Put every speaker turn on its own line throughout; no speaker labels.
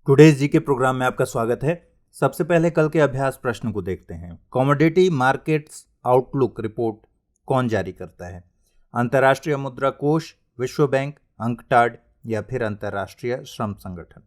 Today's जी के programme में आपका स्वागत है। सबसे पहले कल के अभ्यास प्रश्न को देखते हैं। कमोडिटी मार्केट्स आउटलुक रिपोर्ट कौन जारी करता है? अंतर्राष्ट्रीय मुद्रा कोष, विश्व बैंक, अंकटाड या फिर अंतर्राष्ट्रीय श्रम संगठन?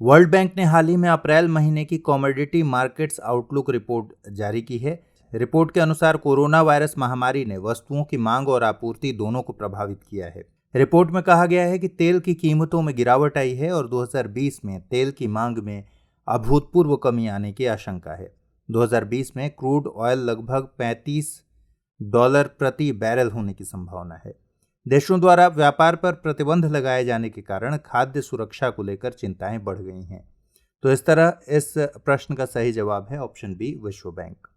वर्ल्ड बैंक ने हाल ही में अप्रैल महीने की कमोडिटी मार्केट्स आउटलुक रिपोर्ट जारी की है। रिपोर्ट के अनुसार कोरोना वायरस महामारी ने वस्तुओं की मांग और आपूर्ति दोनों को प्रभावित किया है। रिपोर्ट में कहा गया है कि तेल की कीमतों में गिरावट आई है और 2020 में तेल की मांग में अभूतपूर्व कमी आने की आशंका है। 2020 में क्रूड ऑयल लगभग $35 प्रति बैरल होने की संभावना है। देशों द्वारा व्यापार पर प्रतिबंध लगाए जाने के कारण खाद्य सुरक्षा को लेकर चिंताएं बढ़ गई हैं। तो इस तरह इस प्रश्न का सही जवाब है ऑप्शन बी, विश्व बैंक।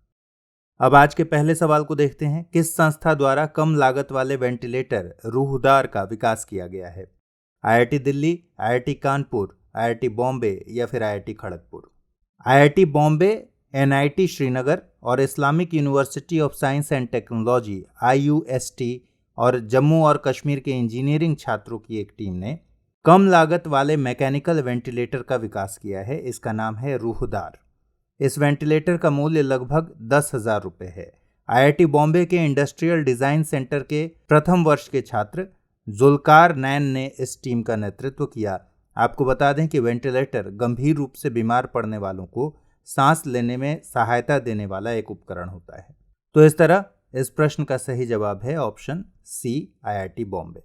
अब आज के पहले सवाल को देखते हैं। किस संस्था द्वारा कम लागत वाले वेंटिलेटर रूहदार का विकास किया गया है? IIT Delhi, IIT Kanpur, IIT Bombay या फिर IIT Kharagpur? IIT Bombay, NIT Srinagar और Islamic University of Science and Technology IUST और जम्मू और कश्मीर के इंजीनियरिंग छात्रों की एक टीम ने कम लागत वाले मैकेनिकल वेंटिलेटर का विकास किया है। इसका नाम है रूहदार। इस वेंटिलेटर का मूल्य लगभग 10,000 रुपये है। आईआईटी बॉम्बे के इंडस्ट्रियल डिजाइन सेंटर के प्रथम वर्ष के छात्र जुल्कार नैन ने इस टीम का नेतृत्व किया। आपको बता दें कि वेंटिलेटर गंभीर रूप से बीमार पड़ने वालों को सांस लेने में सहायता देने वाला एक उपकरण होता है। तो इस तरह इस प्रश्न का सही जवाब है ऑप्शन सी, आईआईटी बॉम्बे।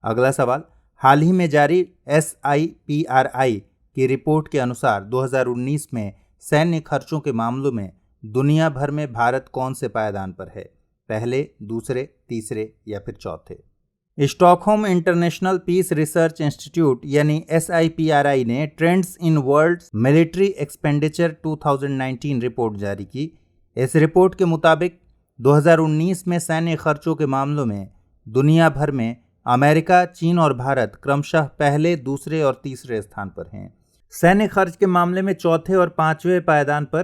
अगला सवाल, हाल ही में जारी SIPRI की रिपोर्ट के अनुसार 2019 में सैन्य खर्चों के मामलों में दुनिया भर में भारत कौन से पायदान पर है? पहले, दूसरे, तीसरे या फिर चौथे? Stockholm International Peace Research Institute यानी SIPRI ने trends in world military expenditure 2019 report जारी की। इस रिपोर्ट के मुताबिक 2019 में सैन्य खर्चों के मामलों में दुनिया भर में अमेरिका, चीन और भारत क्रमशः पहले, दूसरे और तीसरे स्थान पर हैं। सैन्य खर्च के मामले में चौथे और पांचवें पायदान पर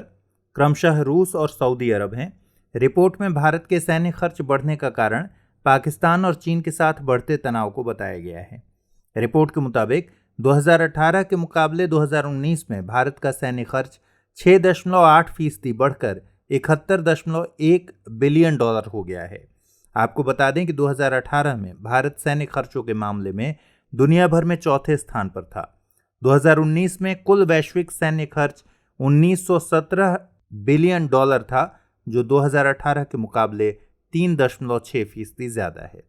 क्रमशः रूस और सऊदी अरब हैं। रिपोर्ट में भारत के सैन्य खर्च बढ़ने का कारण पाकिस्तान और चीन के साथ बढ़ते तनाव को बताया गया है। रिपोर्ट के मुताबिक 2018 के मुकाबले 2019 में भारत का सैन्य खर्च 6.8% बढ़कर $71.1 बिलियन हो गया है। आपको बता दें कि 2018 में भारत सैन्य खर्चों के मामले में दुनिया भर में चौथे स्थान पर था। 2019 में कुल वैश्विक सैन्य खर्च $1917 बिलियन था, जो 2018 के मुकाबले 3.6% ज्यादा है।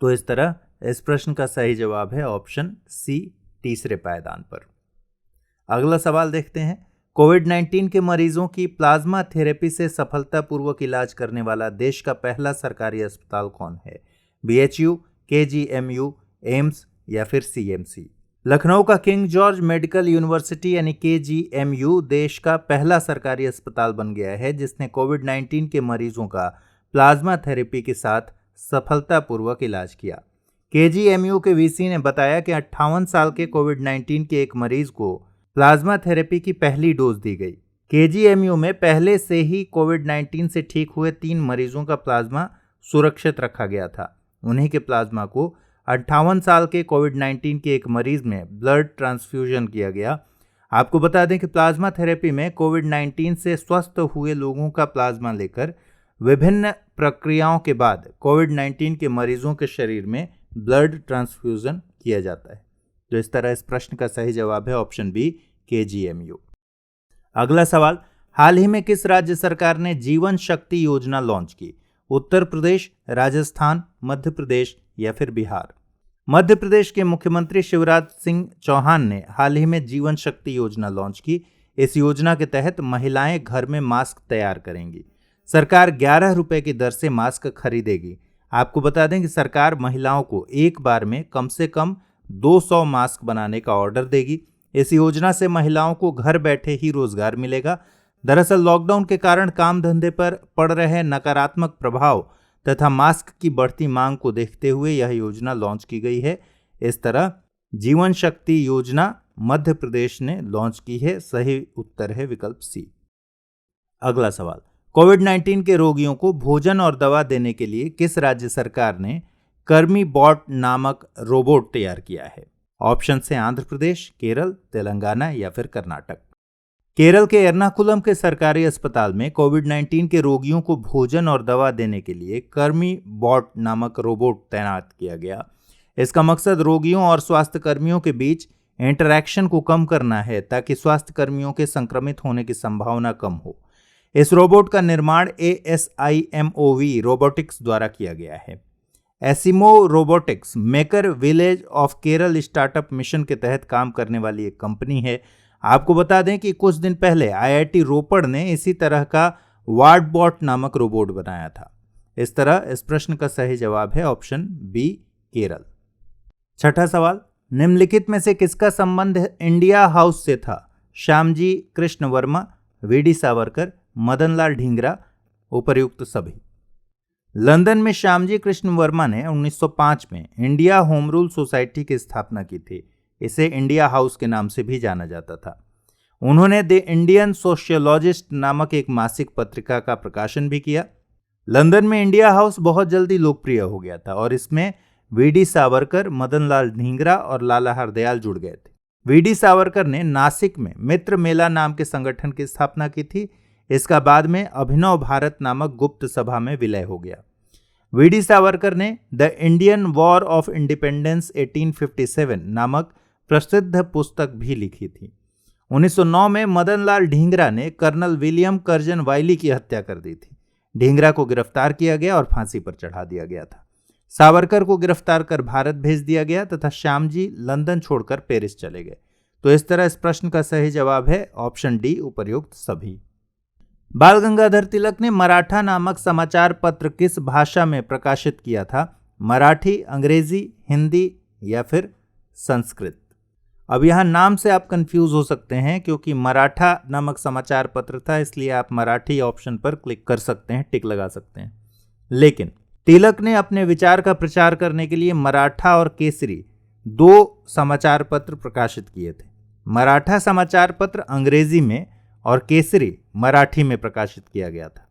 तो इस तरह इस प्रश्न का सही जवाब है ऑप्शन सी, तीसरे पायदान पर। अगला सवाल देखते हैं। कोविड-19 के मरीजों की प्लाज्मा थेरेपी से सफलतापूर्वक इलाज करने वाला देश का पहला सरकारी अस्पताल कौन है? BHU, KGMU, एम्स या फिर CMC? लखनऊ का किंग जॉर्ज मेडिकल यूनिवर्सिटी यानी KGMU देश का पहला सरकारी अस्पताल बन गया है जिसने कोविड-19 के मरीजों का प्लाज्मा थेरेपी के साथ सफलतापूर्वक इलाज किया। KGMU के VC ने बताया कि 58 साल के कोविड-19 के एक मरीज को प्लाज्मा थेरेपी की पहली डोज दी गई। KGMU में पहले से ही कोविड-19 से ठीक हुए 3 मरीजों का प्लाज्मा सुरक्षित रखा गया था। उन्हीं के प्लाज्मा को 58 साल के कोविड-19 के एक मरीज में ब्लड ट्रांसफ्यूजन किया गया। आपको बता दें कि प्लाज्मा थेरेपी में कोविड-19 से स्वस्थ हुए लोगों का प्लाज्मा लेकर विभिन्न प्रक्रियाओं के बाद कोविड-19 के मरीजों के शरीर में ब्लड ट्रांसफ्यूजन किया जाता है। तो इस तरह इस प्रश्न का सही जवाब है ऑप्शन बी, KGMU। अगला सवाल, हाल ही में किस राज्य सरकार ने जीवन शक्ति योजना लॉन्च की? उत्तर प्रदेश, राजस्थान, मध्य प्रदेश या फिर बिहार? मध्य प्रदेश के मुख्यमंत्री शिवराज सिंह चौहान ने हाल ही में जीवन शक्ति योजना लॉन्च की। इस योजना के तहत महिलाएं घर में मास्क तैयार करेंगी। सरकार 11 रुपए की दर से मास्क खरीदेगी। आपको बता दें कि सरकार महिलाओं को एक बार में कम से कम 200 मास्क बनाने का ऑर्डर देगी। इस योजना से महिलाओं को घर बैठे ही रोजगार मिलेगा। दरअसल लॉकडाउन के कारण काम धंधे पर पड़ रहे नकारात्मक प्रभाव तथा मास्क की बढ़ती मांग को देखते हुए यह योजना लॉन्च की गई है। इस तरह जीवन शक्ति योजना मध्य प्रदेश ने लॉन्च की है। सही उत्तर है विकल्प सी। अगला सवाल, कोविड-19 के रोगियों को भोजन और दवा देने के लिए किस राज्य सरकार ने कर्मी बॉट नामक रोबोट तैयार किया है? ऑप्शन से आंध्र प्रदेश, केरल, तेलंगाना या फिर कर्नाटक। केरल के एर्नाकुलम के सरकारी अस्पताल में कोविड-19 के रोगियों को भोजन और दवा देने के लिए कर्मी बॉट नामक रोबोट तैनात किया गया। इसका मकसद रोगियों और स्वास्थ्य कर्मियों के बीच इंटरैक्शन को कम करना है ताकि स्वास्थ्य कर्मियों के संक्रमित होने की संभावना कम हो। इस रोबोट का निर्माण ASIMOV रोबोटिक्स द्वारा किया गया है। Asimov robotics maker village of Kerala startup mission के तहत काम करने वाली एक कंपनी है। आपको बता दें कि कुछ दिन पहले IIT रोपड़ ने इसी तरह का वार्डबॉट नामक रोबोट बनाया था। इस तरह इस प्रश्न का सही जवाब है ऑप्शन बी, केरल। छठा सवाल, निम्नलिखित में से किसका संबंध इंडिया हाउस से था? श्यामजी कृष्ण वर्मा, VD सावरकर, मदनलाल ढींगरा, उपर्युक्त सभी। लंदन में श्यामजी कृष्ण वर्मा ने 1905 में इंडिया होम रूल सोसाइटी की स्थापना की थी। इसे इंडिया हाउस के नाम से भी जाना जाता था। उन्होंने द इंडियन सोशियोलॉजिस्ट नामक एक मासिक पत्रिका का प्रकाशन भी किया। लंदन में इंडिया हाउस बहुत जल्दी लोकप्रिय हो गया था और इसमें VD सावरकर, मदनलाल ढींगरा और लाला हरदयाल जुड़ गए थे। VD सावरकर ने नासिक में मित्र मेला नाम के संगठन की स्थापना की थी। इसका बाद में अभिनव भारत नामक गुप्त सभा में विलय हो गया। VD सावरकर ने the Indian war of independence 1857 नामक प्रसिद्ध पुस्तक भी लिखी थी। 1909 में मदनलाल ढींगरा ने कर्नल विलियम कर्जन वाइली की हत्या कर दी थी। ढींगरा को गिरफ्तार किया गया और फांसी पर चढ़ा दिया गया था। सावरकर को गिरफ्तार कर भारत भेज दिया गया तथा श्यामजी लंदन छोड़कर पेरिस चले गए। तो इस तरह इस प्रश्न का सही जवाब है ऑप्शन डी, उपर्युक्त सभी। बाल गंगाधर तिलक ने मराठा नामक समाचार पत्र किस भाषा में प्रकाशित किया था? मराठी, अंग्रेजी, हिंदी या फिर संस्कृत? अब यहाँ नाम से आप कंफ्यूज हो सकते हैं क्योंकि मराठा नामक समाचार पत्र था, इसलिए आप मराठी ऑप्शन पर क्लिक कर सकते हैं, टिक लगा सकते हैं। लेकिन तिलक ने अपने विचार का प्रचार करने के लिए मराठा और केसरी 2 समाचार पत्र प्रकाशित किए थे। मराठा समाचार पत्र अंग्रेजी में और केसरी मराठी में प्रकाशित किया गया था।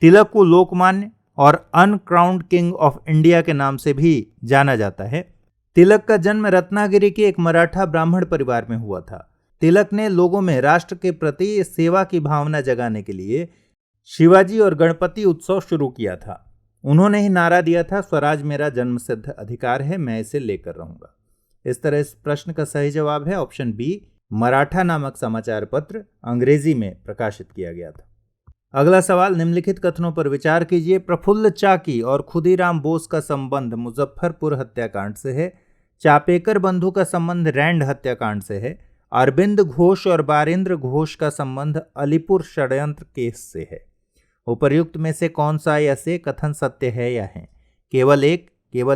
तिलक को लोकमान्य और अनक्राउंड किंग ऑफ इंडिया के नाम से भी जाना जाता है। तिलक का जन्म रत्नागिरी के एक मराठा ब्राह्मण परिवार में हुआ था। तिलक ने लोगों में राष्ट्र के प्रति सेवा की भावना जगाने के लिए शिवाजी और गणपति उत्सव शुरू किया था। उन्होंने ही नारा दिया था, स्वराज मेरा जन्मसिद्ध अधिकार है, मैं इसे लेकर रहूंगा। इस तरह इस प्रश्न का सही जवाब है ऑप्शन बी, मराठा नामक समाचार पत्र अंग्रेजी में प्रकाशित किया गया था। अगला सवाल, निम्नलिखित कथनों पर विचार कीजिए। प्रफुल्ल चाकी और खुदीराम बोस का संबंध मुजफ्फरपुर हत्याकांड से है। चापेकर बंधु का संबंध रैंड हत्याकांड से है। अरविंद घोष और बारेंद्र घोष का संबंध अलीपुर षड्यंत्र केस से है। उपर्युक्त में से कौन सा या से कथन सत्य है या है? केवल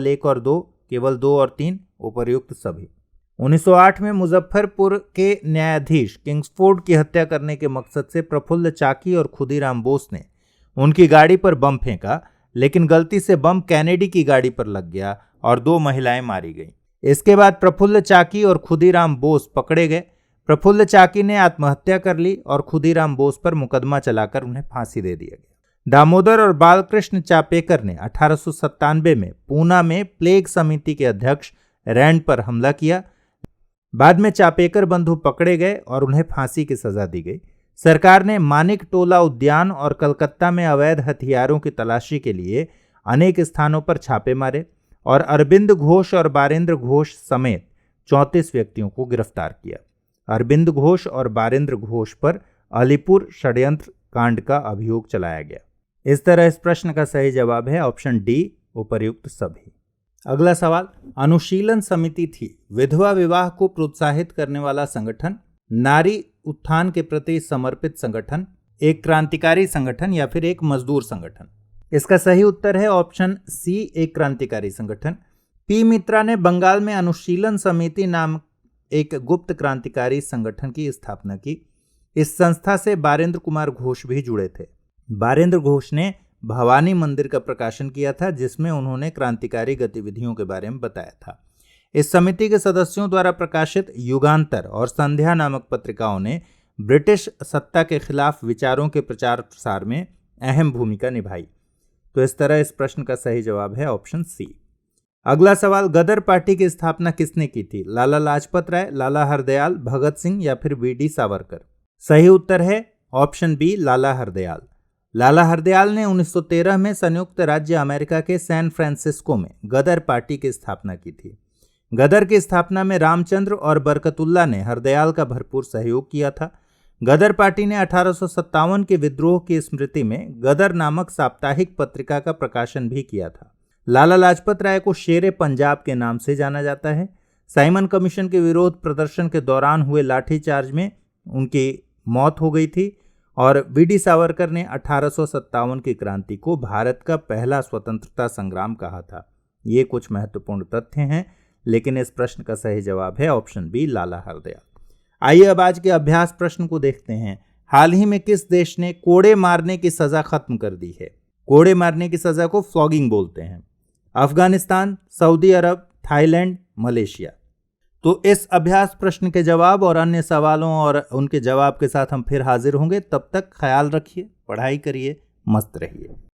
एक और दो, केवल 2 और 3, उपर्युक्त सभी। 1908 में मुजफ्फरपुर के न्यायाधीश किंग्सफोर्ड की हत्या करने के मकसद से प्रफुल्ल चाकी और खुदीराम बोस ने उनकी गाड़ी पर बम फेंका, लेकिन गलती से बम कैनेडी की गाड़ी पर लग गया और 2 महिलाएं मारी गईं। इसके बाद प्रफुल्ल चाकी और खुदीराम बोस पकड़े गए। प्रफुल्ल चाकी ने आत्महत्या कर ली और खुदीराम बोस पर मुकदमा चलाकर उन्हें फांसी दे दिया गया। दामोदर और बालकृष्ण चापेकर ने 1897 में पूना में प्लेग समिति के अध्यक्ष रैंड पर हमला किया। बाद में चापेकर बंधु पकड़े गए और उन्हें फांसी की सजा दी गई। सरकार ने मानिक टोला उद्यान और कलकत्ता में अवैध हथियारों की तलाशी के लिए अनेक स्थानों पर छापे मारे और अरविंद घोष और बारेंद्र घोष समेत 34 व्यक्तियों को गिरफ्तार किया। अरविंद घोष और बारेंद्र घोष पर अलीपुर षड्यंत्र कांड का अभियोग चलाया गया। इस तरह इस प्रश्न का सही जवाब है ऑप्शन डी, उपर्युक्त सभी। अगला सवाल, अनुशीलन समिति थी विधवा विवाह को प्रोत्साहित करने वाला संगठन, नारी उत्थान के प्रति समर्पित संगठन, एक क्रांतिकारी संगठन या फिर एक मजदूर संगठन? इसका सही उत्तर है ऑप्शन सी, एक क्रांतिकारी संगठन। पी मित्रा ने बंगाल में अनुशीलन समिति नाम एक गुप्त क्रांतिकारी संगठन की स्थापना की। इस संस्था से बारेंद्र कुमार घोष भी जुड़े थे। बारेंद्र घोष ने भवानी मंदिर का प्रकाशन किया था, जिसमें उन्होंने क्रांतिकारी गतिविधियों के बारे में बताया था। इस समिति के सदस्यों द्वारा प्रकाशित युगांतर और संध्या नामक पत्रिकाओं ने ब्रिटिश सत्ता के खिलाफ विचारों के प्रचार प्रसार में अहम भूमिका निभाई। तो इस तरह इस प्रश्न का सही जवाब है ऑप्शन सी। अगला सवाल, गदर पार्टी की स्थापना किसने की थी? लाला लाजपत राय, लाला हरदयाल, भगत सिंह या फिर वी डी सावरकर? सही उत्तर है ऑप्शन बी, लाला हरदयाल। लाला हरदयाल ने 1913 में संयुक्त राज्य अमेरिका के सैन फ्रांसिस्को में गदर पार्टी की स्थापना की थी। गदर की स्थापना में रामचंद्र और बरकतुल्ला ने हरदयाल का भरपूर सहयोग किया था। गदर पार्टी ने 1857 के विद्रोह की स्मृति में गदर नामक साप्ताहिक पत्रिका का प्रकाशन भी किया था। लाला लाजपत राय को शेरे पंजाब के नाम से जाना जाता है। साइमन कमीशन के विरोध प्रदर्शन के दौरान हुए लाठीचार्ज में उनकी मौत हो गई थी और वी डी सावरकर ने 1857 की क्रांति को भारत का पहला स्वतंत्रता संग्राम कहा था। ये कुछ महत्वपूर्ण तथ्य हैं, लेकिन इस प्रश्न का सही जवाब है ऑप्शन बी, लाला हरदयाल। आइए अब आज के अभ्यास प्रश्न को देखते हैं। हाल ही में किस देश ने कोड़े मारने की सजा खत्म कर दी है? कोड़े मारने की सजा को फ्लॉगिंग बोलते हैं। अफगानिस्तान, सऊदी अरब, थाईलैंड, मलेशिया। तो इस अभ्यास प्रश्न के जवाब और अन्य सवालों और उनके जवाब के साथ हम फिर हाजिर होंगे। तब तक ख्याल रखिए, पढ़ाई करिए, मस्त रहिए।